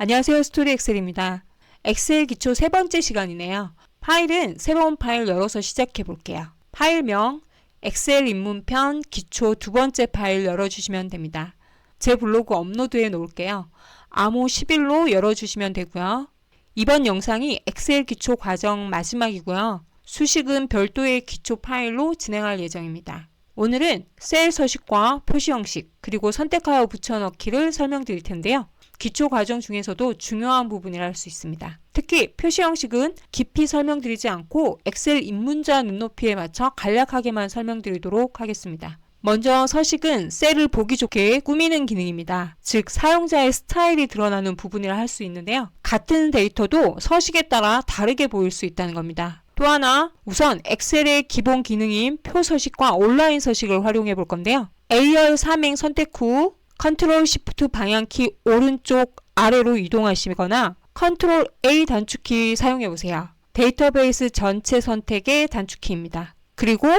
안녕하세요. 스토리 엑셀입니다. 엑셀 기초 세 번째 시간이네요. 파일은 새로운 파일 열어서 시작해 볼게요. 파일명 엑셀 입문편 기초 두 번째 파일 열어주시면 됩니다. 제 블로그 업로드해 놓을게요. 암호 11로 열어주시면 되고요. 이번 영상이 엑셀 기초 과정 마지막이고요. 수식은 별도의 기초 파일로 진행할 예정입니다. 오늘은 셀 서식과 표시 형식 그리고 선택하여 붙여넣기를 설명드릴 텐데요. 기초 과정 중에서도 중요한 부분이라 할 수 있습니다. 특히 표시 형식은 깊이 설명드리지 않고 엑셀 입문자 눈높이에 맞춰 간략하게만 설명드리도록 하겠습니다. 먼저 서식은 셀을 보기 좋게 꾸미는 기능입니다. 즉 사용자의 스타일이 드러나는 부분이라 할 수 있는데요. 같은 데이터도 서식에 따라 다르게 보일 수 있다는 겁니다. 또 하나, 우선 엑셀의 기본 기능인 표 서식과 온라인 서식을 활용해 볼 건데요. A열 3행 선택 후 컨트롤 Shift 방향키 오른쪽 아래로 이동하시거나 컨트롤 A 단축키 사용해 보세요. 데이터베이스 전체 선택의 단축키입니다. 그리고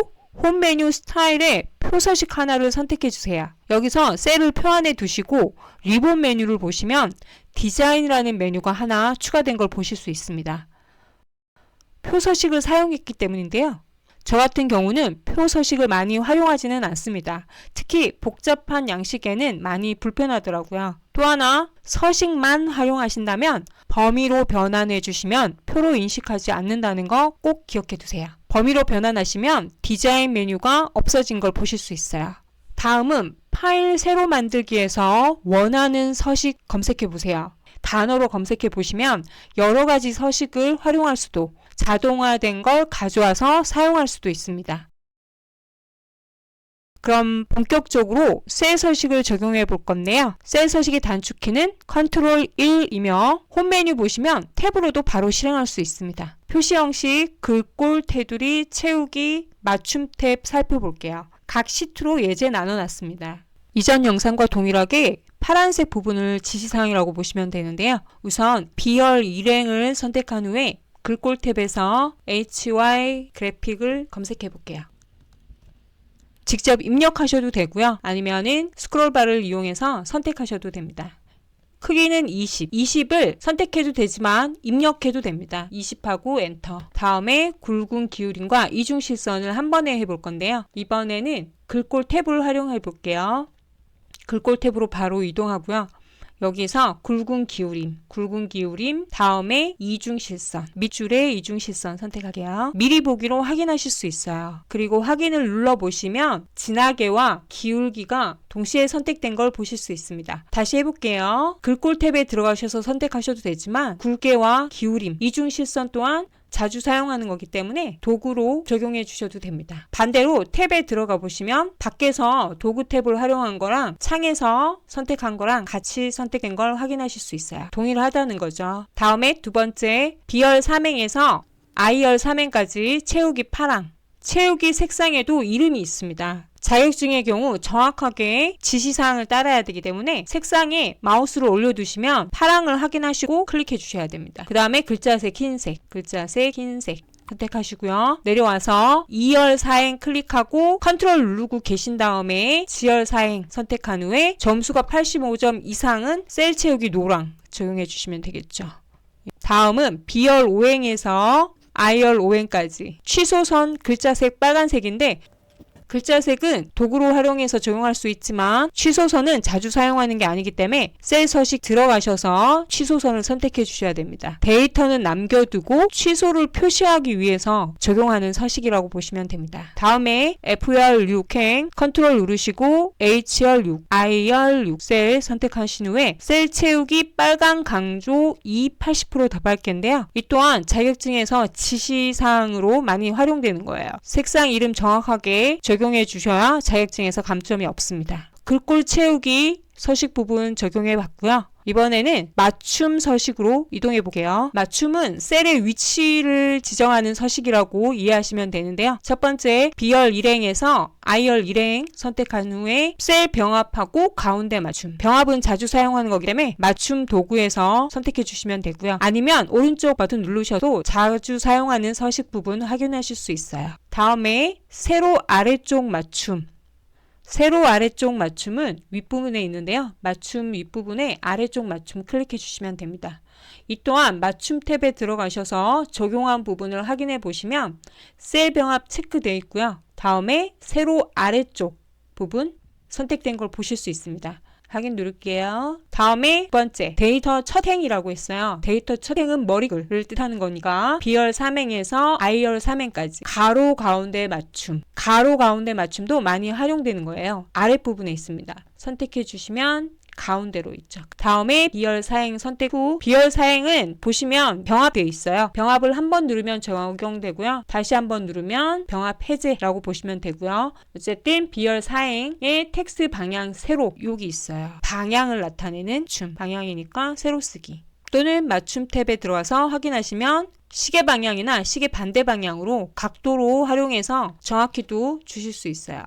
홈 메뉴 스타일에 표 서식 하나를 선택해 주세요. 여기서 셀을 표 안에 두시고 리본 메뉴를 보시면 디자인이라는 메뉴가 하나 추가된 걸 보실 수 있습니다. 표 서식을 사용했기 때문인데요. 저 같은 경우는 표 서식을 많이 활용하지는 않습니다. 특히 복잡한 양식에는 많이 불편하더라고요. 또 하나, 서식만 활용하신다면 범위로 변환해 주시면 표로 인식하지 않는다는 거 꼭 기억해 두세요. 범위로 변환하시면 디자인 메뉴가 없어진 걸 보실 수 있어요. 다음은 파일 새로 만들기에서 원하는 서식 검색해 보세요. 단어로 검색해 보시면 여러 가지 서식을 활용할 수도 자동화된 걸 가져와서 사용할 수도 있습니다. 그럼 본격적으로 셀 서식을 적용해 볼 건데요. 셀 서식의 단축키는 컨트롤 1이며 홈 메뉴 보시면 탭으로도 바로 실행할 수 있습니다. 표시 형식, 글꼴, 테두리, 채우기, 맞춤 탭 살펴볼게요. 각 시트로 예제 나눠놨습니다. 이전 영상과 동일하게 파란색 부분을 지시사항이라고 보시면 되는데요. 우선 B열 일행을 선택한 후에 글꼴 탭에서 HY 그래픽을 검색해 볼게요. 직접 입력하셔도 되고요. 아니면은 스크롤바를 이용해서 선택하셔도 됩니다. 크기는 20. 20을 선택해도 되지만 입력해도 됩니다. 20하고 엔터. 다음에 굵은 기울임과 이중실선을 한 번에 해볼 건데요. 이번에는 글꼴 탭을 활용해 볼게요. 글꼴 탭으로 바로 이동하고요. 여기서 굵은 기울임, 다음에 이중실선, 밑줄에 이중실선 선택할게요. 미리 보기로 확인하실 수 있어요. 그리고 확인을 눌러보시면 진하게와 기울기가 동시에 선택된 걸 보실 수 있습니다. 다시 해볼게요. 글꼴 탭에 들어가셔서 선택하셔도 되지만 굵게와 기울임, 이중실선 또한 자주 사용하는 거기 때문에 도구로 적용해 주셔도 됩니다. 반대로 탭에 들어가 보시면 밖에서 도구 탭을 활용한 거랑 창에서 선택한 거랑 같이 선택된 걸 확인하실 수 있어요. 동일하다는 거죠. 다음에 두 번째 B열 3행에서 I열 3행까지 채우기 파랑. 채우기 색상에도 이름이 있습니다. 자격증의 경우 정확하게 지시사항을 따라야 되기 때문에 색상에 마우스를 올려두시면 파랑을 확인하시고 클릭해 주셔야 됩니다. 그 다음에 글자색 흰색 선택하시고요. 내려와서 2열 4행 클릭하고 컨트롤 누르고 계신 다음에 G열 4행 선택한 후에 점수가 85점 이상은 셀 채우기 노랑 적용해 주시면 되겠죠. 다음은 B열 5행에서 I열 5행까지 취소선 글자색 빨간색인데 글자색은 도구로 활용해서 적용할 수 있지만 취소선은 자주 사용하는 게 아니기 때문에 셀 서식 들어가셔서 취소선을 선택해 주셔야 됩니다. 데이터는 남겨두고 취소를 표시하기 위해서 적용하는 서식이라고 보시면 됩니다. 다음에 F열 6행 컨트롤 누르시고 H열 6, I열 6셀 선택하신 후에 셀 채우기 빨간 강조 80% 더밝게인데요. 이 또한 자격증에서 지시사항으로 많이 활용되는 거예요. 색상 이름 정확하게 적용해 주셔야 자격증에서 감점이 없습니다. 글꼴 채우기 서식 부분 적용해 봤고요. 이번에는 맞춤 서식으로 이동해 볼게요. 맞춤은 셀의 위치를 지정하는 서식이라고 이해하시면 되는데요. 첫 번째 B열 1행에서 I열 1행 선택한 후에 셀 병합하고 가운데 맞춤. 병합은 자주 사용하는 거기 때문에 맞춤 도구에서 선택해 주시면 되고요. 아니면 오른쪽 버튼 누르셔도 자주 사용하는 서식 부분 확인하실 수 있어요. 다음에 세로 아래쪽 맞춤. 세로 아래쪽 맞춤은 윗부분에 있는데요. 맞춤 윗부분에 아래쪽 맞춤 클릭해 주시면 됩니다. 이 또한 맞춤 탭에 들어가셔서 적용한 부분을 확인해 보시면 셀 병합 체크되어 있고요. 다음에 세로 아래쪽 부분 선택된 걸 보실 수 있습니다. 확인 누를게요. 다음에 두 번째 데이터 첫 행이라고 했어요. 데이터 첫 행은 머리글을 뜻하는 거니까 B열 3행에서 I열 3행까지 가로 가운데 맞춤, 가로 가운데 맞춤도 많이 활용되는 거예요. 아랫부분에 있습니다. 선택해 주시면 가운데로 있죠. 다음에 B열 4행 선택 후 B열 4행은 보시면 병합되어 있어요. 병합을 한번 누르면 적용되고요. 다시 한번 누르면 병합 해제라고 보시면 되고요. 어쨌든 B열 4행의 텍스트 방향 세로 여기 있어요. 방향을 나타내는 춤 방향이니까 세로 쓰기 또는 맞춤 탭에 들어와서 확인하시면 시계 방향이나 시계 반대 방향으로 각도로 활용해서 정확히도 주실 수 있어요.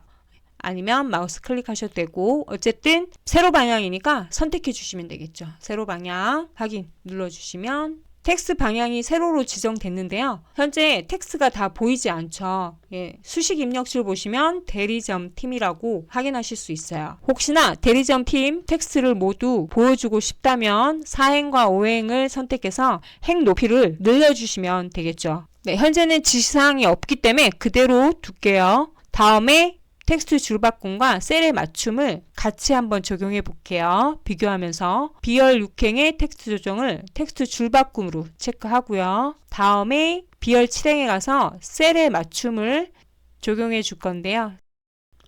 아니면 마우스 클릭하셔도 되고 어쨌든 세로 방향이니까 선택해 주시면 되겠죠. 세로 방향 확인 눌러주시면 텍스트 방향이 세로로 지정됐는데요. 현재 텍스트가 다 보이지 않죠. 수식 입력줄 보시면 대리점 팀이라고 확인하실 수 있어요. 혹시나 대리점 팀 텍스트를 모두 보여주고 싶다면 4행과 5행을 선택해서 행 높이를 늘려주시면 되겠죠. 네, 현재는 지시사항이 없기 때문에 그대로 둘게요. 다음에 텍스트 줄바꿈과 셀의 맞춤을 같이 한번 적용해 볼게요. 비교하면서 B열 6행의 텍스트 조정을 텍스트 줄바꿈으로 체크하고요. 다음에 B열 7행에 가서 셀의 맞춤을 적용해 줄 건데요.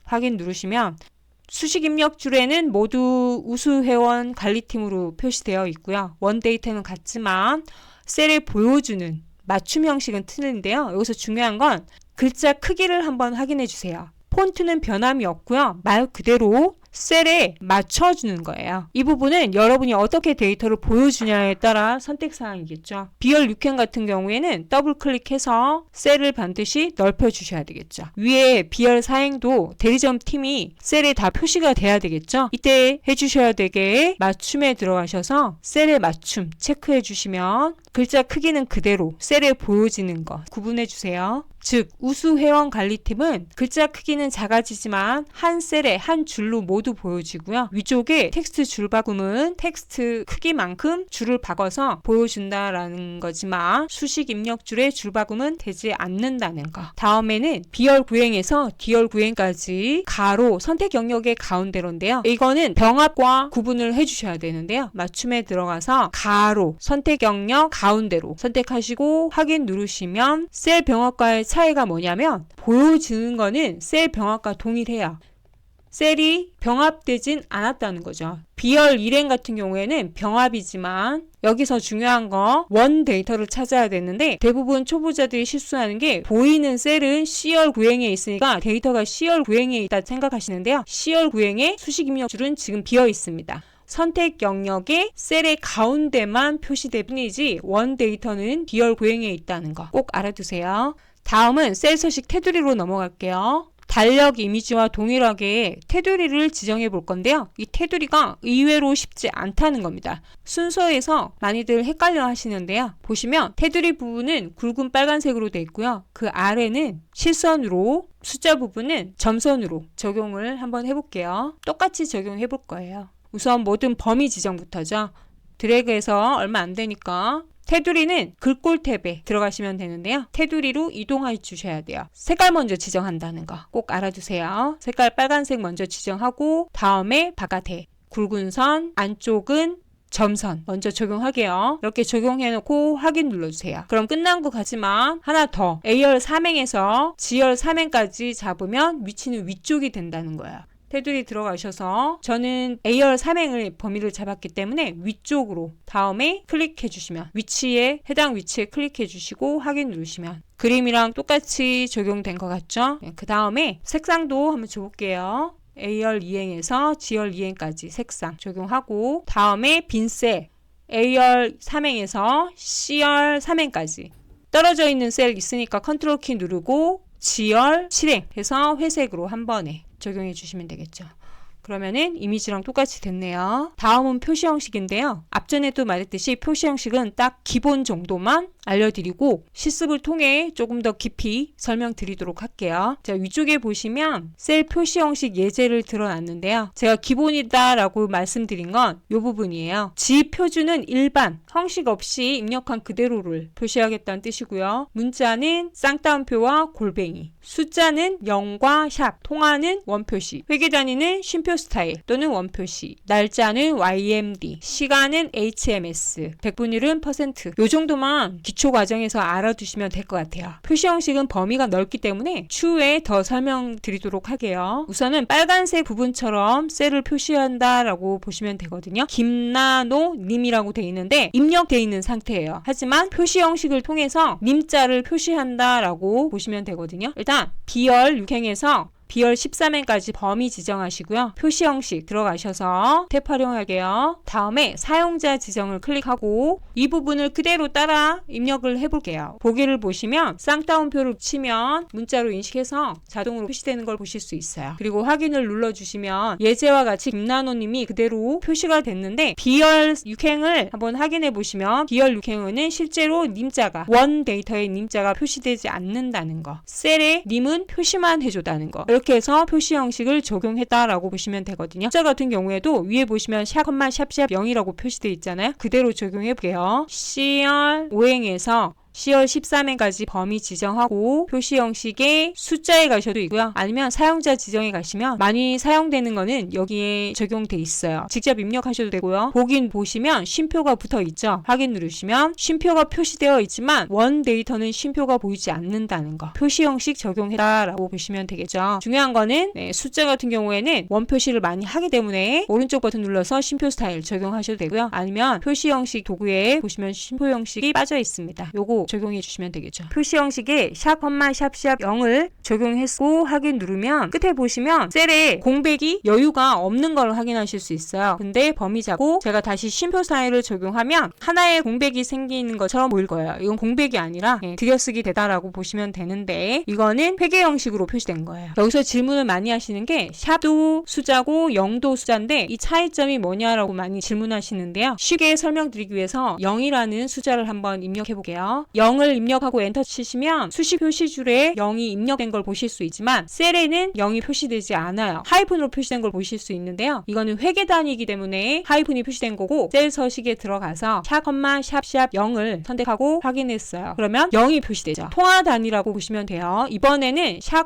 확인 누르시면 수식 입력줄에는 모두 우수회원 관리팀으로 표시되어 있고요. 원데이터는 같지만 셀을 보여주는 맞춤 형식은 틀린데요. 여기서 중요한 건 글자 크기를 한번 확인해 주세요. 폰트는 변함이 없고요. 말 그대로 셀에 맞춰주는 거예요. 이 부분은 여러분이 어떻게 데이터를 보여주냐에 따라 선택사항이겠죠. B열 6행 같은 경우에는 더블 클릭해서 셀을 반드시 넓혀주셔야 되겠죠. 위에 B열 4행도 대리점 팀이 셀에 다 표시가 돼야 되겠죠. 이때 해주셔야 되게 맞춤에 들어가셔서 셀의 맞춤 체크해 주시면 글자 크기는 그대로 셀에 보여지는 거 구분해 주세요. 즉 우수 회원 관리팀은 글자 크기는 작아지지만 한 셀에 한 줄로 모두 보여지고요. 위쪽에 텍스트 줄바꿈은 텍스트 크기만큼 줄을 바꿔서 보여준다라는 거지만 수식 입력줄의 줄바꿈은 되지 않는다는 거. 다음에는 B열 9행에서 D열 9행까지 가로 선택 영역의 가운데로인데요. 이거는 병합과 구분을 해주셔야 되는데요. 맞춤에 들어가서 가로 선택 영역 가운데로 선택하시고 확인 누르시면 셀 병합과의 차이가 뭐냐면 보여지는 거는 셀 병합과 동일해요. 셀이 병합되진 않았다는 거죠. B열 1행 같은 경우에는 병합이지만 여기서 중요한 거 원 데이터를 찾아야 되는데 대부분 초보자들이 실수하는 게 보이는 셀은 C열 9행에 있으니까 데이터가 C열 9행에 있다 생각하시는데요. C열 9행의 수식 입력줄은 지금 비어 있습니다. 선택 영역에 셀의 가운데만 표시될 뿐이지 원 데이터는 B열 9행에 있다는 거 꼭 알아두세요. 다음은 셀 서식 테두리로 넘어갈게요. 달력 이미지와 동일하게 테두리를 지정해 볼 건데요. 이 테두리가 의외로 쉽지 않다는 겁니다. 순서에서 많이들 헷갈려 하시는데요. 보시면 테두리 부분은 굵은 빨간색으로 되어 있고요. 그 아래는 실선으로 숫자 부분은 점선으로 적용을 한번 해볼게요. 똑같이 적용해 볼 거예요. 우선 모든 범위 지정부터죠. 드래그해서 얼마 안 되니까 테두리는 글꼴 탭에 들어가시면 되는데요. 테두리로 이동해 주셔야 돼요. 색깔 먼저 지정한다는 거 꼭 알아두세요. 색깔 빨간색 먼저 지정하고 다음에 바깥에 굵은 선, 안쪽은 점선 먼저 적용하게요. 이렇게 적용해 놓고 확인 눌러주세요. 그럼 끝난 것 같지만 하나 더 A열 3행에서 G열 3행까지 잡으면 위치는 위쪽이 된다는 거예요. 테두리 들어가셔서 저는 A열 3행을 범위를 잡았기 때문에 위쪽으로 다음에 클릭해 주시면 해당 위치에 클릭해 주시고 확인 누르시면 그림이랑 똑같이 적용된 것 같죠? 그 다음에 색상도 한번 줘볼게요. A열 2행에서 G열 2행까지 색상 적용하고 다음에 빈셀 A열 3행에서 C열 3행까지 떨어져 있는 셀 있으니까 컨트롤 키 누르고 G열 7행 해서 회색으로 한 번에 적용해 주시면 되겠죠. 그러면은 이미지랑 똑같이 됐네요. 다음은 표시 형식인데요. 앞전에도 말했듯이 표시 형식은 딱 기본 정도만 알려드리고 실습을 통해 조금 더 깊이 설명드리도록 할게요. 자, 위쪽에 보시면 셀 표시 형식 예제를 들어놨는데요. 제가 기본이다 라고 말씀드린 건 이 부분이에요. 지 표준은 일반, 형식 없이 입력한 그대로를 표시하겠다는 뜻이고요. 문자는 쌍따옴표와 골뱅이, 숫자는 0과 샵, 통화는 원표시, 회계 단위는 쉼표 스타일 또는 원표시, 날짜는 YMD, 시간은 HMS, 백분율은 %. 요 정도만 기초 과정에서 알아두시면 될 것 같아요. 표시 형식은 범위가 넓기 때문에 추후에 더 설명드리도록 할게요. 우선은 빨간색 부분처럼 셀을 표시한다 라고 보시면 되거든요. 김나노 님이라고 돼 있는데 입력돼 있는 상태예요. 하지만 표시 형식을 통해서 님자를 표시한다 라고 보시면 되거든요. 일단 비열 6행에서 비열 13행까지 범위 지정하시고요. 표시 형식 들어가셔서 탭 활용할게요. 다음에 사용자 지정을 클릭하고 이 부분을 그대로 따라 입력을 해볼게요. 보기를 보시면 쌍따옴표를 치면 문자로 인식해서 자동으로 표시되는 걸 보실 수 있어요. 그리고 확인을 눌러주시면 예제와 같이 김나노님이 그대로 표시가 됐는데 비열 6행을 한번 확인해 보시면 비열 6행은 실제로 님자가 원 데이터에 님자가 표시되지 않는다는 거, 셀에 님은 표시만 해줬다는 거, 이렇게 해서 표시 형식을 적용했다라고 보시면 되거든요. 숫자 같은 경우에도 위에 보시면 샵, 샵 0이라고 표시되어 있잖아요. 그대로 적용해볼게요. C열 5행에서 C열 13행까지 범위 지정하고 표시 형식의 숫자에 가셔도 있고요. 아니면 사용자 지정에 가시면 많이 사용되는 거는 여기에 적용돼 있어요. 직접 입력하셔도 되고요. 보긴 보시면 쉼표가 붙어 있죠. 확인 누르시면 쉼표가 표시되어 있지만 원 데이터는 쉼표가 보이지 않는다는 거. 표시 형식 적용했다라고 보시면 되겠죠. 중요한 거는 숫자 같은 경우에는 원 표시를 많이 하기 때문에 오른쪽 버튼 눌러서 쉼표 스타일 적용하셔도 되고요. 아니면 표시 형식 도구에 보시면 쉼표 형식이 빠져 있습니다. 요거 적용해 주시면 되겠죠. 표시 형식에 샵, 샵 0을 적용했고 확인 누르면 끝에 보시면 셀에 공백이 여유가 없는 걸 확인하실 수 있어요. 근데 범위 잡고 제가 다시 쉼표 스타일을 적용하면 하나의 공백이 생기는 것처럼 보일 거예요. 이건 공백이 아니라 들여쓰기 되다라고 보시면 되는데 이거는 회계 형식으로 표시된 거예요. 여기서 질문을 많이 하시는 게 샵도 숫자고 0도 숫자인데 이 차이점이 뭐냐라고 많이 질문하시는데요. 쉽게 설명드리기 위해서 0이라는 숫자를 한번 입력해 볼게요. 0을 입력하고 엔터 치시면 수식 표시줄에 0이 입력된 걸 보실 수 있지만 셀에는 0이 표시되지 않아요. 하이픈으로 표시된 걸 보실 수 있는데요. 이거는 회계 단위이기 때문에 하이픈이 표시된 거고 셀 서식에 들어가서 샵, 샵 0을 선택하고 확인했어요. 그러면 0이 표시되죠. 통화 단위라고 보시면 돼요. 이번에는 샵,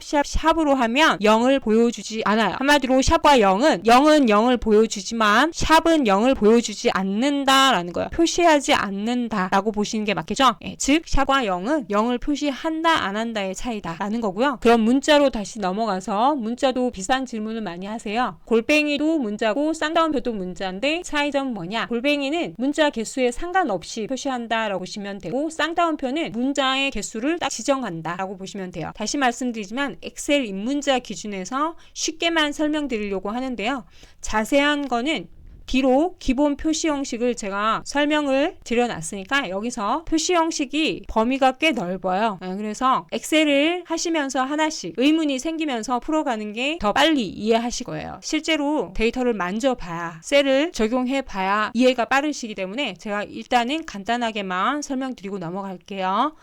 샵으로 하면 0을 보여주지 않아요. 한마디로 샵과 0은 0을 보여주지만 샵은 0을 보여주지 않는다라는 거예요. 표시하지 않는다라고 보시는 게 맞겠죠? 즉 샵과 0은 0을 표시한다 안 한다의 차이다 라는 거고요. 그럼 문자로 다시 넘어가서 문자도 비슷한 질문을 많이 하세요. 골뱅이도 문자고 쌍따옴표도 문자인데 차이점은 뭐냐? 골뱅이는 문자 개수에 상관없이 표시한다 라고 보시면 되고 쌍따옴표는 문자의 개수를 딱 지정한다 라고 보시면 돼요. 다시 말씀드리지만 엑셀 입문자 기준에서 쉽게만 설명드리려고 하는데요. 자세한 거는 뒤로 기본 표시 형식을 제가 설명을 드려놨으니까 여기서 표시 형식이 범위가 꽤 넓어요. 그래서 엑셀을 하시면서 하나씩 의문이 생기면서 풀어가는 게 더 빨리 이해하실 거예요. 실제로 데이터를 만져봐야 셀을 적용해봐야 이해가 빠르시기 때문에 제가 일단은 간단하게만 설명드리고 넘어갈게요.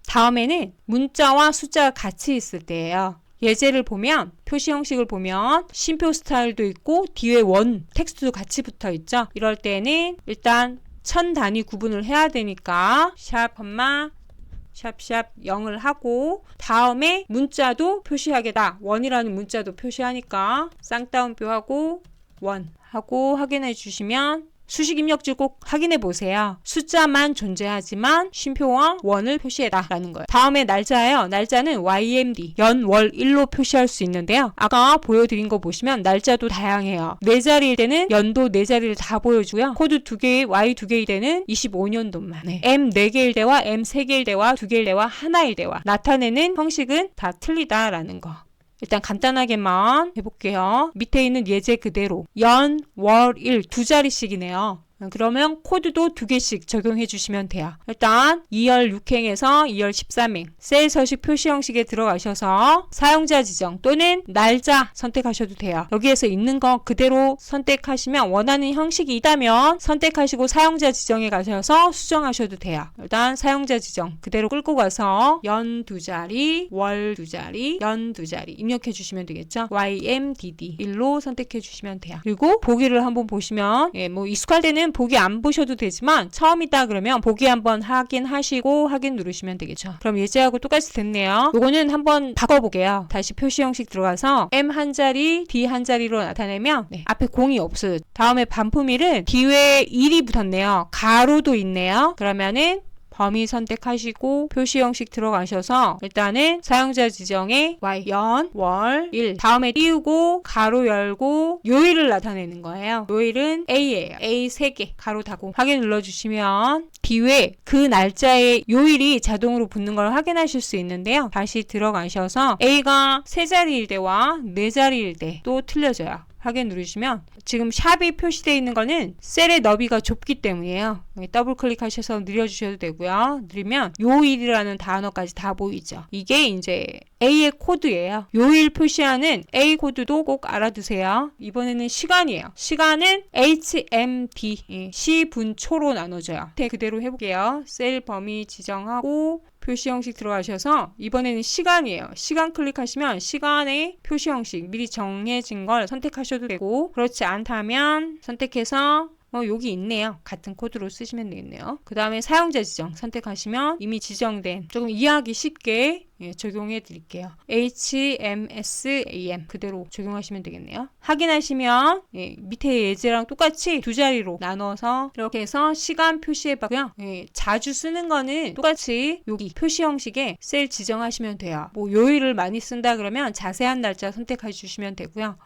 다음에는 문자와 숫자가 같이 있을 때예요. 예제를 보면 표시 형식을 보면 쉼표 스타일도 있고 뒤에 원 텍스트도 같이 붙어 있죠. 이럴 때는 일단 천 단위 구분을 해야 되니까 샵, 샵 0을 하고 다음에 문자도 표시하겠다. 원이라는 문자도 표시하니까 쌍따옴표 하고 원 하고 확인해 주시면 수식 입력줄 꼭 확인해 보세요. 숫자만 존재하지만 쉼표와 원을 표시해라 라는 거예요. 다음에 날짜예요. 날짜는 YMD, 연, 월, 일로 표시할 수 있는데요. 아까 보여드린 거 보시면 날짜도 다양해요. 4자리일 때는 연도 4자리를 다 보여주고요. 코드 2개, Y 2개일 때는 25년도만. M 4개일 때와 M 3개일 때와 2개일 때와 하나일 때와 나타내는 형식은 다 틀리다라는 거. 일단 간단하게만 해볼게요. 밑에 있는 예제 그대로 연, 월, 일 2자리씩이네요. 그러면 코드도 2개씩 적용해 주시면 돼요. 일단 2열 6행에서 2열 13행 셀 서식 표시 형식에 들어가셔서 사용자 지정 또는 날짜 선택하셔도 돼요. 여기에서 있는 거 그대로 선택하시면 원하는 형식이 있다면 선택하시고 사용자 지정에 가셔서 수정하셔도 돼요. 일단 사용자 지정 그대로 끌고 가서 연 2자리, 월 2자리, 연 2자리 입력해 주시면 되겠죠. YMDD 1로 선택해 주시면 돼요. 그리고 보기를 한번 보시면 뭐 익숙할 때는 보기 안 보셔도 되지만 처음이다 그러면 보기 한번 확인하시고 확인 누르시면 되겠죠. 그럼 예제하고 똑같이 됐네요. 요거는 한번 바꿔보게요. 다시 표시 형식 들어가서 M 한 자리, D 한 자리로 나타내면 앞에 공이 없어요. 다음에 반품일은 뒤에 1이 붙었네요. 가로도 있네요. 그러면은 범위 선택하시고 표시 형식 들어가셔서 일단은 사용자 지정에 Y, 연, 월, 일 다음에 띄우고 가로 열고 요일을 나타내는 거예요. 요일은 A예요. A 3개 가로 닫고 확인 눌러주시면 뒤에 그 날짜의 요일이 자동으로 붙는 걸 확인하실 수 있는데요. 다시 들어가셔서 A가 3자리일 때와 4자리일 때 또 틀려져요. 확인 누르시면 지금 샵이 표시되어 있는 거는 셀의 너비가 좁기 때문이에요. 더블 클릭하셔서 늘려주셔도 되고요. 늘리면 요일이라는 단어까지 다 보이죠. 이게 이제 A의 코드예요. 요일 표시하는 A 코드도 꼭 알아두세요. 이번에는 시간이에요. 시간은 HMD 시분초로 나눠져요. 그대로 해볼게요. 셀 범위 지정하고 표시 형식 들어가셔서 이번에는 시간이에요. 시간 클릭하시면 시간의 표시 형식 미리 정해진 걸 선택하셔도 되고 그렇지 않다면 선택해서 여기 있네요. 같은 코드로 쓰시면 되겠네요. 그 다음에 사용자 지정 선택하시면 이미 지정된 조금 이해하기 쉽게 적용해 드릴게요. HMSAM 그대로 적용하시면 되겠네요. 확인하시면 밑에 예제랑 똑같이 2자리로 나눠서 이렇게 해서 시간 표시해 봤고요. 자주 쓰는 거는 똑같이 여기 표시 형식에 셀 지정하시면 돼요. 뭐 요일을 많이 쓴다 그러면 자세한 날짜 선택해 주시면 되고요.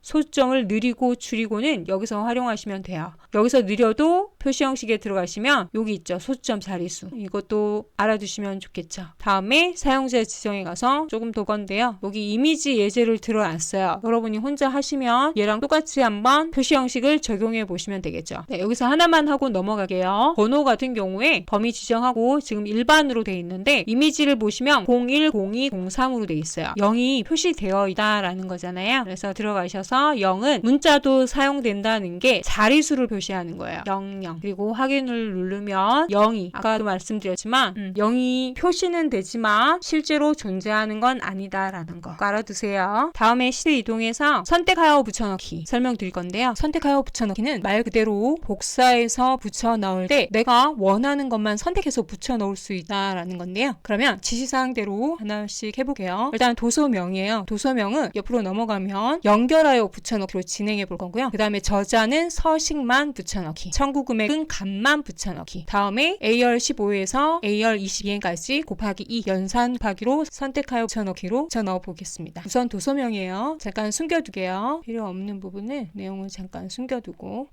소수점을 느리고 줄이고는 여기서 활용하시면 돼요. 여기서 느려도 표시 형식에 들어가시면 여기 있죠. 소수점 자리수. 이것도 알아두시면 좋겠죠. 다음에 사용자 지정에 가서 조금 더 건데요. 여기 이미지 예제를 들어놨어요. 여러분이 혼자 하시면 얘랑 똑같이 한번 표시 형식을 적용해 보시면 되겠죠. 여기서 하나만 하고 넘어가게요. 번호 같은 경우에 범위 지정하고 지금 일반으로 돼 있는데 이미지를 보시면 01, 02, 03으로 돼 있어요. 0이 표시되어 있다라는 거잖아요. 그래서 들어가셔서 0은 문자도 사용된다는 게 자리수를 표시하는 거예요. 00 그리고 확인을 누르면 0이 아까도 말씀드렸지만 0이 표시는 되지만 실제로 존재하는 건 아니다라는 거 알아두세요. 다음에 시트 이동해서 선택하여 붙여넣기 설명드릴 건데요. 선택하여 붙여넣기는 말 그대로 복사해서 붙여넣을 때 내가 원하는 것만 선택해서 붙여넣을 수 있다라는 건데요. 그러면 지시사항대로 하나씩 해볼게요. 일단 도서명이에요. 도서명은 옆으로 넘어가면 연결하여 붙여넣기로 진행해 볼 거고요. 그 다음에 저자는 서식만 붙여넣기, 청구 금액은 값만 붙여넣기, 다음에 A열 15에서 A열 22엔까지 곱하기 2 연산 곱하기로 선택하여 붙여넣기로 붙여넣어 보겠습니다. 우선 도서명이에요. 잠깐 숨겨두게요. 필요 없는 부분은 내용을 잠깐 숨겨두고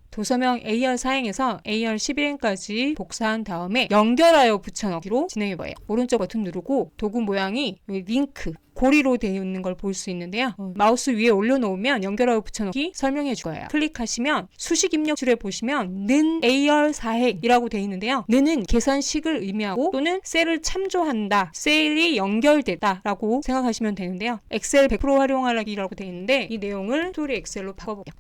도서명 A열 사행에서 A열 11엔까지 복사한 다음에 연결하여 붙여넣기로 진행해봐요. 오른쪽 버튼 누르고 도구 모양이 링크 고리로 되어 있는 걸 볼 수 있는데요. 마우스 위에 올려놓으면 연결하여 붙여넣기 설명해 주어요. 클릭하시면 수식 입력줄에 보시면 는 A열 사행이라고 되어 있는데요. 는은 계산식을 의미하고 또는 셀을 참조한다, 셀이 연결되다 라고 생각하시면 되는데요. 엑셀 100% 활용하기라고 되어 있는데 이 내용을 스토리 엑셀로 바꿔볼게요.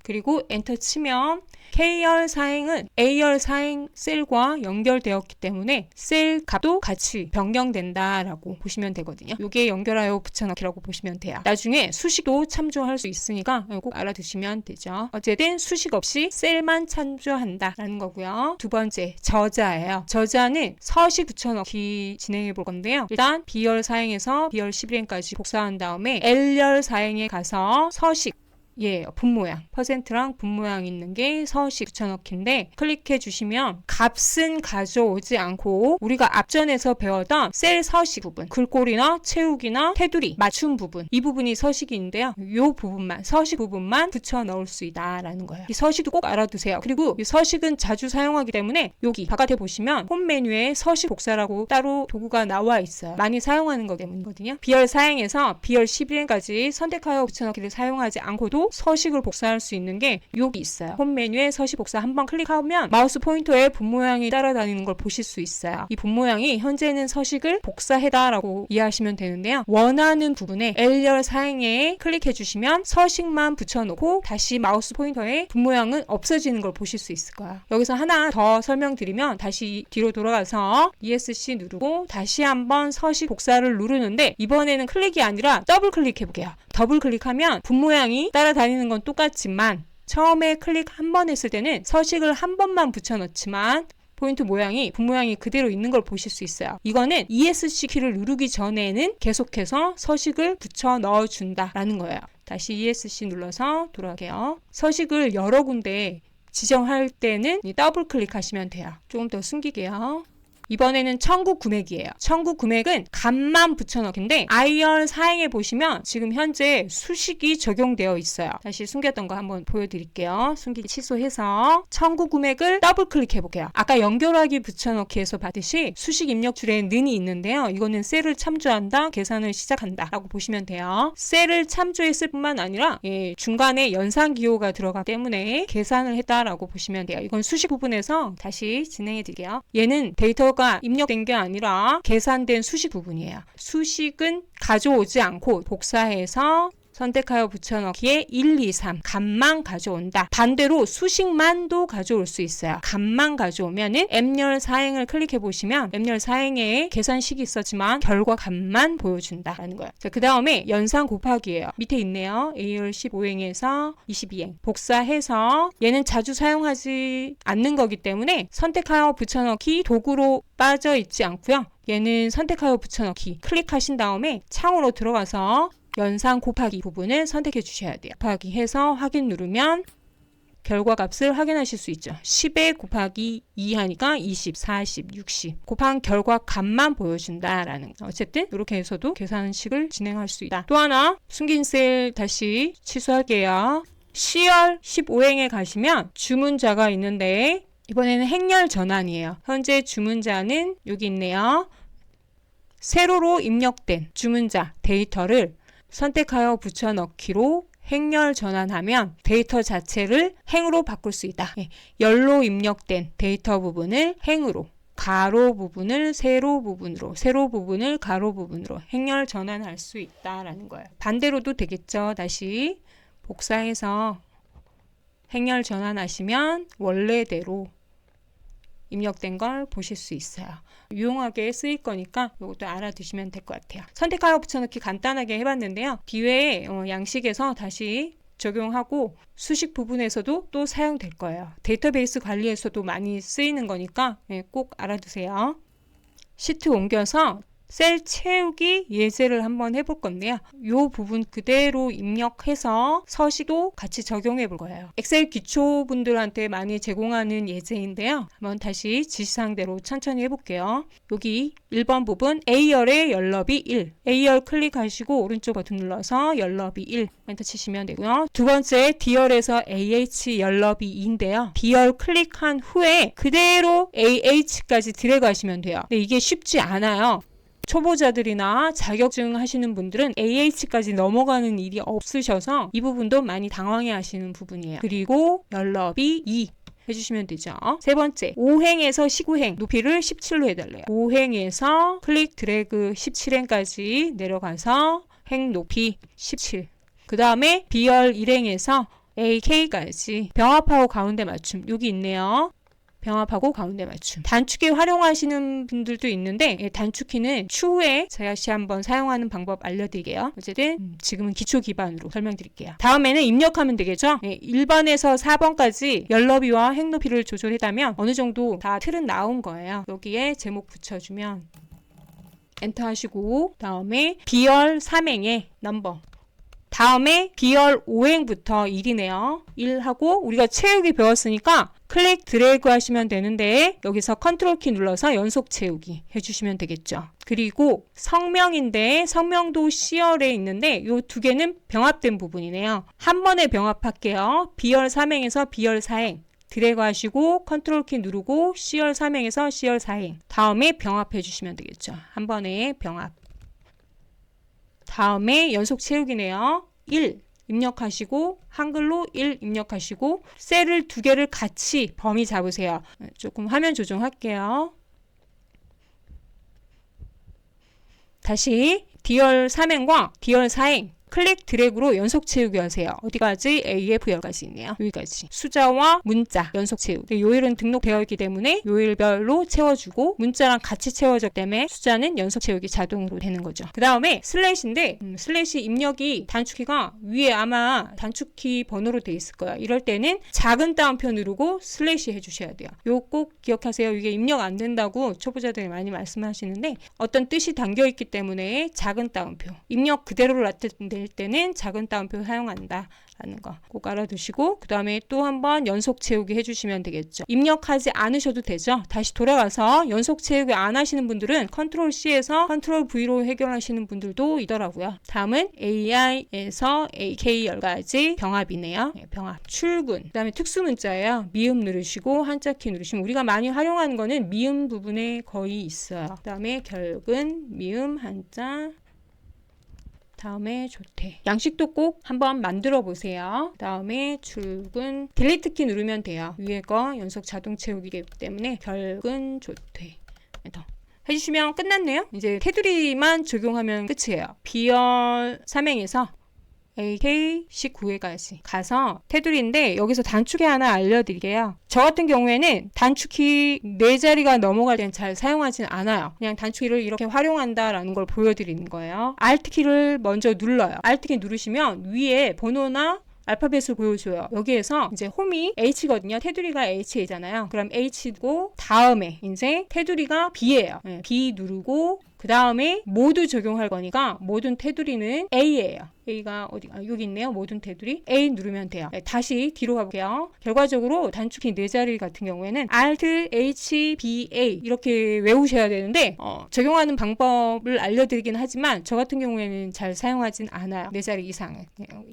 그리고 엔터 치면 K열 사행은 A열 사행 셀과 연결되었기 때문에 셀 값도 같이 변경된다라고 보시면 되거든요. 이게 연결하여 붙여넣기라고 보시면 돼요. 나중에 수식도 참조할 수 있으니까 꼭 알아두시면 되죠. 어쨌든 수식 없이 셀만 참조한다라는 거고요. 두 번째, 저자예요. 저자는 서식 붙여넣기 진행해 볼 건데요. 일단 B열 사행에서 B열 11엔까지 복사한 다음에 L열 사행에 가서 서식 분모양, 퍼센트랑 분모양 있는 게 서식 붙여넣기인데 클릭해 주시면 값은 가져오지 않고 우리가 앞전에서 배웠던 셀 서식 부분, 글꼴이나 채우기나 테두리, 맞춤 부분 이 부분이 서식인데요. 이 부분만, 서식 부분만 붙여넣을 수 있다라는 거예요. 이 서식도 꼭 알아두세요. 그리고 이 서식은 자주 사용하기 때문에 여기 바깥에 보시면 홈 메뉴에 서식 복사라고 따로 도구가 나와 있어요. 많이 사용하는 것 때문이거든요. B열 사행에서 B열 11엔까지 선택하여 붙여넣기를 사용하지 않고도 서식을 복사할 수 있는 게 여기 있어요. 홈 메뉴에 서식 복사 한번 클릭하면 마우스 포인터에 분 모양이 따라다니는 걸 보실 수 있어요. 이 분 모양이 현재는 서식을 복사해다라고 이해하시면 되는데요. 원하는 부분에 L열 사행에 클릭해 주시면 서식만 붙여놓고 다시 마우스 포인터에 분 모양은 없어지는 걸 보실 수 있을 거예요. 여기서 하나 더 설명드리면 다시 뒤로 돌아가서 ESC 누르고 다시 한번 서식 복사를 누르는데 이번에는 클릭이 아니라 더블 클릭해 볼게요. 더블 클릭하면 분 모양이 따라다니는 건 똑같지만 처음에 클릭 한 번 했을 때는 서식을 한 번만 붙여넣지만 포인트 모양이 분 모양이 그대로 있는 걸 보실 수 있어요. 이거는 ESC 키를 누르기 전에는 계속해서 서식을 붙여 넣어준다라는 거예요. 다시 ESC 눌러서 돌아갈게요. 서식을 여러 군데 지정할 때는 더블 클릭하시면 돼요. 조금 더 숨기게요. 이번에는 청구 금액이에요. 청구 금액은 값만 붙여넣기인데 I열 사행에 보시면 지금 현재 수식이 적용되어 있어요. 다시 숨겼던 거 한번 보여드릴게요. 숨기기 취소해서 청구 금액을 더블 클릭해 볼게요. 아까 연결하기 붙여넣기에서 봤듯이 수식 입력줄에 는이 있는데요. 이거는 셀을 참조한다, 계산을 시작한다 라고 보시면 돼요. 셀을 참조했을 뿐만 아니라 중간에 연산기호가 들어가기 때문에 계산을 했다라고 보시면 돼요. 이건 수식 부분에서 다시 진행해 드릴게요. 얘는 데이터가 입력된 게 아니라 계산된 수식 부분이에요. 수식은 가져오지 않고 복사해서 선택하여 붙여넣기에 1, 2, 3 값만 가져온다. 반대로 수식만도 가져올 수 있어요. 값만 가져오면은 M열 사행을 클릭해 보시면 M열 사행에 계산식이 있었지만 결과 값만 보여준다라는 거예요. 그 다음에 연산 곱하기예요. 밑에 있네요. A열 15행에서 22행 복사해서 얘는 자주 사용하지 않는 거기 때문에 선택하여 붙여넣기 도구로 빠져 있지 않고요. 얘는 선택하여 붙여넣기 클릭하신 다음에 창으로 들어가서 연산 곱하기 부분을 선택해 주셔야 돼요. 곱하기 해서 확인 누르면 결과값을 확인하실 수 있죠. 10에 곱하기 2 하니까 20, 40, 60 곱한 결과값만 보여준다라는 거. 어쨌든 이렇게 해서도 계산식을 진행할 수 있다. 또 하나 숨긴 셀 다시 취소할게요. C열 15행에 가시면 주문자가 있는데 이번에는 행렬 전환이에요. 현재 주문자는 여기 있네요. 세로로 입력된 주문자 데이터를 선택하여 붙여넣기로 행렬 전환하면 데이터 자체를 행으로 바꿀 수 있다. 열로 입력된 데이터 부분을 행으로, 가로 부분을 세로 부분으로, 세로 부분을 가로 부분으로 행렬 전환할 수 있다라는 거예요. 반대로도 되겠죠. 다시 복사해서 행렬 전환하시면 원래대로 입력된 걸 보실 수 있어요. 유용하게 쓰일 거니까 이것도 알아두시면 될 것 같아요. 선택하여 붙여넣기 간단하게 해봤는데요. 뒤에 양식에서 다시 적용하고 수식 부분에서도 또 사용될 거예요. 데이터베이스 관리에서도 많이 쓰이는 거니까 꼭 알아두세요. 시트 옮겨서 셀 채우기 예제를 한번 해볼 건데요. 이 부분 그대로 입력해서 서식도 같이 적용해 볼 거예요. 엑셀 기초분들한테 많이 제공하는 예제인데요. 한번 다시 지시사항대로 천천히 해볼게요. 여기 1번 부분 A열의 열너비 1. A열 클릭하시고 오른쪽 버튼 눌러서 열너비 1. 엔터 치시면 되고요. 두 번째 D열에서 AH 열너비 2인데요. B열 클릭한 후에 그대로 AH까지 드래그 하시면 돼요. 근데 이게 쉽지 않아요. 초보자들이나 자격증 하시는 분들은 AH까지 넘어가는 일이 없으셔서 이 부분도 많이 당황해 하시는 부분이에요. 그리고 열너비 2 해주시면 되죠. 세 번째 5행에서 19행 높이를 17로 해달래요. 5행에서 클릭 드래그 17행까지 내려가서 행 높이 17. 그 다음에 B열 1행에서 AK까지 병합하고 가운데 맞춤 여기 있네요. 병합하고 가운데 맞춤. 단축키 활용하시는 분들도 있는데 단축키는 추후에 제가 다시 한번 사용하는 방법 알려드릴게요. 어쨌든 지금은 기초 기반으로 설명드릴게요. 다음에는 입력하면 되겠죠. 1번에서 4번까지 열너비와 행높이를 조절했다면 어느 정도 다 틀은 나온 거예요. 여기에 제목 붙여주면 엔터 하시고 다음에 B열 3행의 넘버 다음에 B열 5행부터 1이네요. 1하고 우리가 채우기 배웠으니까 클릭 드래그 하시면 되는데 여기서 컨트롤 키 눌러서 연속 채우기 해주시면 되겠죠. 그리고 성명인데 성명도 C열에 있는데 이 두 개는 병합된 부분이네요. 한 번에 병합할게요. B열 3행에서 B열 4행 드래그 하시고 컨트롤 키 누르고 C열 3행에서 C열 4행 다음에 병합해 주시면 되겠죠. 한 번에 병합 다음에 연속 채우기네요. 1 입력하시고 한글로 1 입력하시고 셀을 두 개를 같이 범위 잡으세요. 조금 화면 조정할게요. 다시 디얼 3행과 디얼 4행 클릭 드래그로 연속 채우기 하세요. 어디까지? AF열까지 있네요. 여기까지. 숫자와 문자 연속 채우기. 요일은 등록되어 있기 때문에 요일별로 채워주고 문자랑 같이 채워졌기 때문에 숫자는 연속 채우기 자동으로 되는 거죠. 그 다음에 슬래시인데 슬래시 입력이 단축키가 위에 아마 단축키 번호로 돼 있을 거예요. 이럴 때는 작은 따옴표 누르고 슬래시 해주셔야 돼요. 요 꼭 기억하세요. 이게 입력 안 된다고 초보자들이 많이 말씀하시는데 어떤 뜻이 담겨 있기 때문에 작은 따옴표. 입력 그대로를 나타낼 때는 작은 따옴표 사용한다 라는 거 꼭 알아두시고 그 다음에 또 한번 연속 채우기 해주시면 되겠죠. 입력하지 않으셔도 되죠. 다시 돌아가서 연속 채우기 안 하시는 분들은 컨트롤 C에서 컨트롤 V로 해결하시는 분들도 있더라고요. 다음은 AI에서 AK열까지 병합이네요. 병합. 출근. 그 다음에 특수문자예요. 미음 누르시고 한자키 누르시면 우리가 많이 활용하는 거는 미음 부분에 거의 있어요. 그 다음에 결근, 미음, 한자 다음에 조퇴. 양식도 꼭 한번 만들어 보세요. 다음에 출근. 딜리트 키 누르면 돼요. 위에 거 연속 자동 채우기이기 때문에 결근, 조퇴. 더. 해주시면 끝났네요. 이제 테두리만 적용하면 끝이에요. 비열 3행에서 AK19회까지 가서 테두리인데 여기서 단축키 하나 알려드릴게요. 저 같은 경우에는 단축키 4자리가 넘어갈 땐 잘 사용하진 않아요. 그냥 단축키를 이렇게 활용한다라는 걸 보여드리는 거예요. Alt키를 먼저 눌러요. Alt키 누르시면 위에 번호나 알파벳을 보여줘요. 여기에서 이제 홈이 H거든요. 테두리가 H잖아요. 그럼 H고 다음에 이제 테두리가 B예요. 네, B 누르고 그 다음에 모두 적용할 거니까 모든 테두리는 A예요. A가 여기 있네요. 모든 테두리 A 누르면 돼요. 네, 다시 뒤로 가볼게요. 결과적으로 단축키 4자리 같은 경우에는 Alt H B A 이렇게 외우셔야 되는데 적용하는 방법을 알려드리긴 하지만 저 같은 경우에는 잘 사용하진 않아요. 4자리 이상은.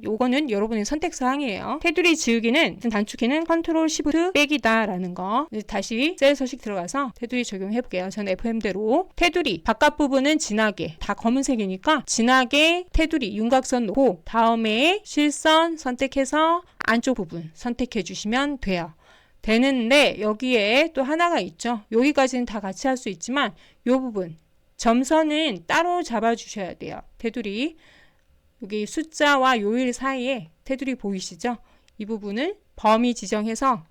요거는 여러분의 선택사항이에요. 테두리 지우기는 단축키는 Ctrl Shift 빼기다 라는 거. 다시 셀 서식 들어가서 테두리 적용해볼게요. 전 FM대로 테두리 바깥 부분은 진하게 다 검은색이니까 진하게 테두리 윤곽선 놓고 다음에 실선 선택해서 안쪽 부분 선택해 주시면 돼요. 되는데 여기에 또 하나가 있죠. 여기까지는 다 같이 할 수 있지만 이 부분 점선은 따로 잡아 주셔야 돼요. 테두리 여기 숫자와 요일 사이에 테두리 보이시죠? 이 부분을 범위 지정해서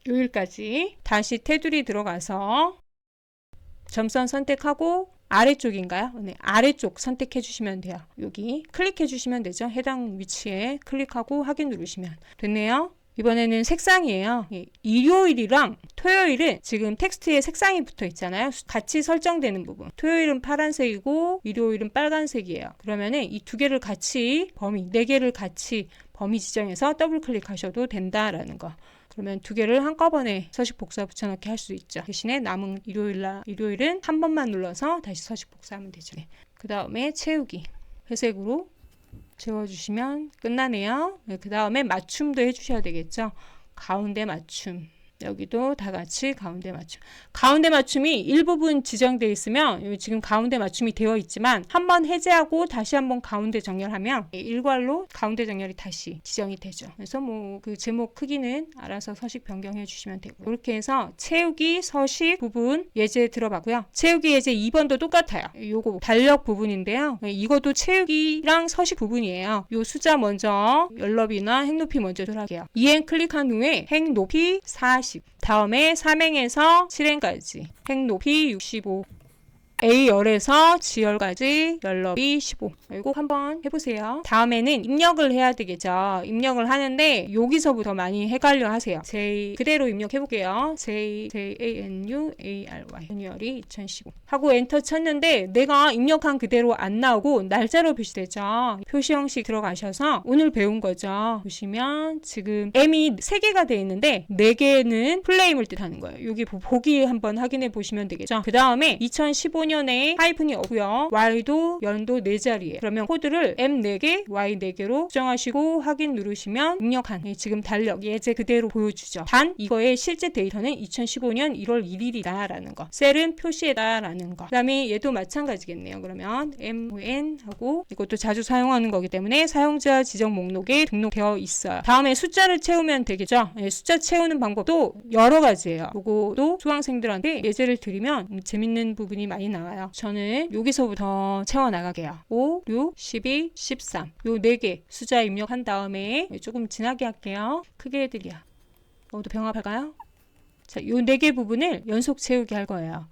요일까지 다시 테두리 들어가서 점선 선택하고 아래쪽인가요? 네, 아래쪽 선택해 주시면 돼요. 여기 클릭해 주시면 되죠. 해당 위치에 클릭하고 확인 누르시면 됐네요. 이번에는 색상이에요. 일요일이랑 토요일은 지금 텍스트에 색상이 붙어 있잖아요. 같이 설정되는 부분. 토요일은 파란색이고 일요일은 빨간색이에요. 그러면은 이 두 개를 같이 범위, 4개를 같이 범위 지정해서 더블 클릭하셔도 된다라는 거. 그러면 두 개를 한꺼번에 서식 복사 붙여넣기 할 수 있죠. 대신에 남은 일요일은 한 번만 눌러서 다시 서식 복사하면 되죠. 네. 그 다음에 채우기. 회색으로 채워주시면 끝나네요. 네, 그 다음에 맞춤도 해주셔야 되겠죠. 가운데 맞춤. 여기도 다 같이 가운데 맞춤. 가운데 맞춤이 일부분 지정되어 있으면 여기 지금 가운데 맞춤이 되어 있지만 한번 해제하고 다시 한번 가운데 정렬하면 일괄로 가운데 정렬이 다시 지정이 되죠. 그래서 뭐 그 제목 크기는 알아서 서식 변경해 주시면 되고 이렇게 해서 채우기 서식 부분 예제 들어봤고요. 채우기 예제 2번도 똑같아요. 요거 달력 부분인데요. 이것도 채우기랑 서식 부분이에요. 요 숫자 먼저 열높이나 행높이 먼저 들어갈게요. 2행 클릭한 후에 행높이 40 다음에 3행에서 7행까지 행높이 65 A열에서 G열까지 열넓이 15 이거 한번 해보세요. 다음에는 입력을 해야 되겠죠. 입력을 하는데 여기서부터 많이 헷갈려 하세요. 그대로 입력해볼게요. JANUARY january 2015 하고 엔터 쳤는데 내가 입력한 그대로 안 나오고 날짜로 표시되죠. 표시 형식 들어가셔서 오늘 배운 거죠. 보시면 지금 M이 3개가 되어 있는데 4개는 플레임을 뜻하는 거예요. 여기 보기 한번 확인해 보시면 되겠죠. 그 다음에 2015년 2015년에 하이픈이 없고요. Y도 연도 4자리에. 그러면 코드를 M 4개, Y 4개로 수정하시고 확인 누르시면 입력한 지금 달력 예제 그대로 보여주죠. 단 이거의 실제 데이터는 2015년 1월 1일이다 라는 거. 셀은 표시해다 라는 거. 그 다음에 얘도 마찬가지겠네요. 그러면 MON 하고 이것도 자주 사용하는 거기 때문에 사용자 지정 목록에 등록되어 있어요. 다음에 숫자를 채우면 되겠죠. 숫자 채우는 방법도 여러 가지예요. 요거도 수강생들한테 예제를 드리면 재밌는 부분이 많이 나와요. 저는 여기서부터 채워 나가게요. 5, 6, 12, 13 요 4개 숫자 입력한 다음에 조금 진하게 할게요. 크게 해드려. 모두 병합할까요? 자, 요 4개 부분을 연속 채우기 할 거예요.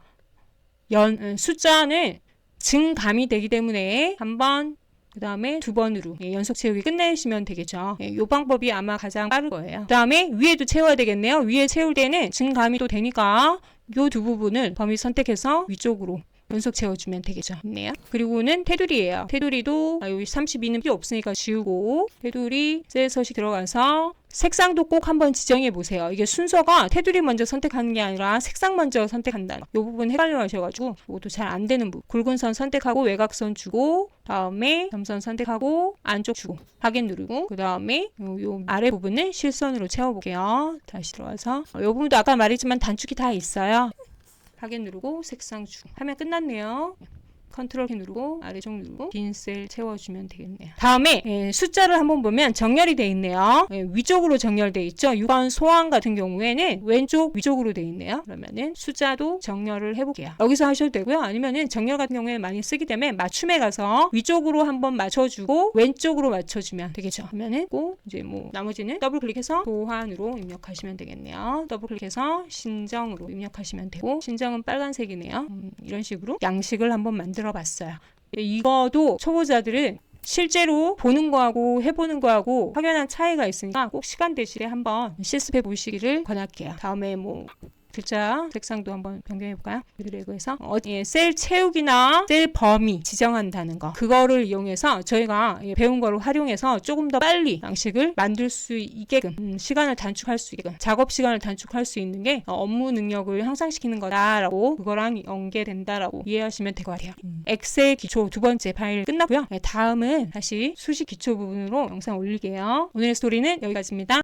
숫자는 증감이 되기 때문에 한 번, 그 다음에 2번으로 연속 채우기 끝내시면 되겠죠. 이 방법이 아마 가장 빠를 거예요. 그 다음에 위에도 채워야 되겠네요. 위에 채울 때는 증감이 또 되니까 요 두 부분을 범위 선택해서 위쪽으로 연속 채워주면 되겠죠. 있네요. 그리고는 테두리예요. 테두리도 여기 32는 필요 없으니까 지우고 테두리 셀 서식 들어가서 색상도 꼭 한번 지정해 보세요. 이게 순서가 테두리 먼저 선택하는 게 아니라 색상 먼저 선택한다는 이 부분 헷갈려 하셔가지고 이것도 잘 안 되는 부분. 굵은 선 선택하고 외곽선 주고 다음에 점선 선택하고 안쪽 주고 확인 누르고 그 다음에 요 아래 부분은 실선으로 채워볼게요. 다시 들어와서 이 부분도 아까 말했지만 단축이 다 있어요. 확인 누르고 색상 주고 하면 끝났네요. 컨트롤 키 누르고 아래쪽 누르고 빈 셀 채워주면 되겠네요. 다음에 숫자를 한번 보면 정렬이 되어 있네요. 위쪽으로 정렬되어 있죠. 6번 소항 같은 경우에는 왼쪽 위쪽으로 되어 있네요. 그러면은 숫자도 정렬을 해볼게요. 여기서 하셔도 되고요. 아니면은 정렬 같은 경우에 많이 쓰기 때문에 맞춤에 가서 위쪽으로 한번 맞춰주고 왼쪽으로 맞춰주면 되겠죠. 그러면은 꼭 이제 뭐 나머지는 더블 클릭해서 도환으로 입력하시면 되겠네요. 더블 클릭해서 신정으로 입력하시면 되고 신정은 빨간색이네요. 이런 식으로 양식을 한번 만들어 봤어요. 이거도 초보자들은 실제로 보는 거하고 해보는 거하고 확연한 차이가 있으니까 꼭 시간 되실 때 한번 실습해 보시기를 권할게요. 다음에 뭐 글자 색상도 한번 변경해 볼까요? 드래그해서 셀 채우기나 셀 범위 지정한다는 거 그거를 이용해서 저희가 배운 거를 활용해서 조금 더 빨리 양식을 만들 수 있게끔 시간을 단축할 수 있게끔 작업 시간을 단축할 수 있는 게 업무 능력을 향상시키는 거다라고 그거랑 연계된다라고 이해하시면 될 것 같아요. 엑셀 기초 2번째 파일 끝났고요. 다음은 다시 수식 기초 부분으로 영상 올릴게요. 오늘의 스토리는 여기까지입니다.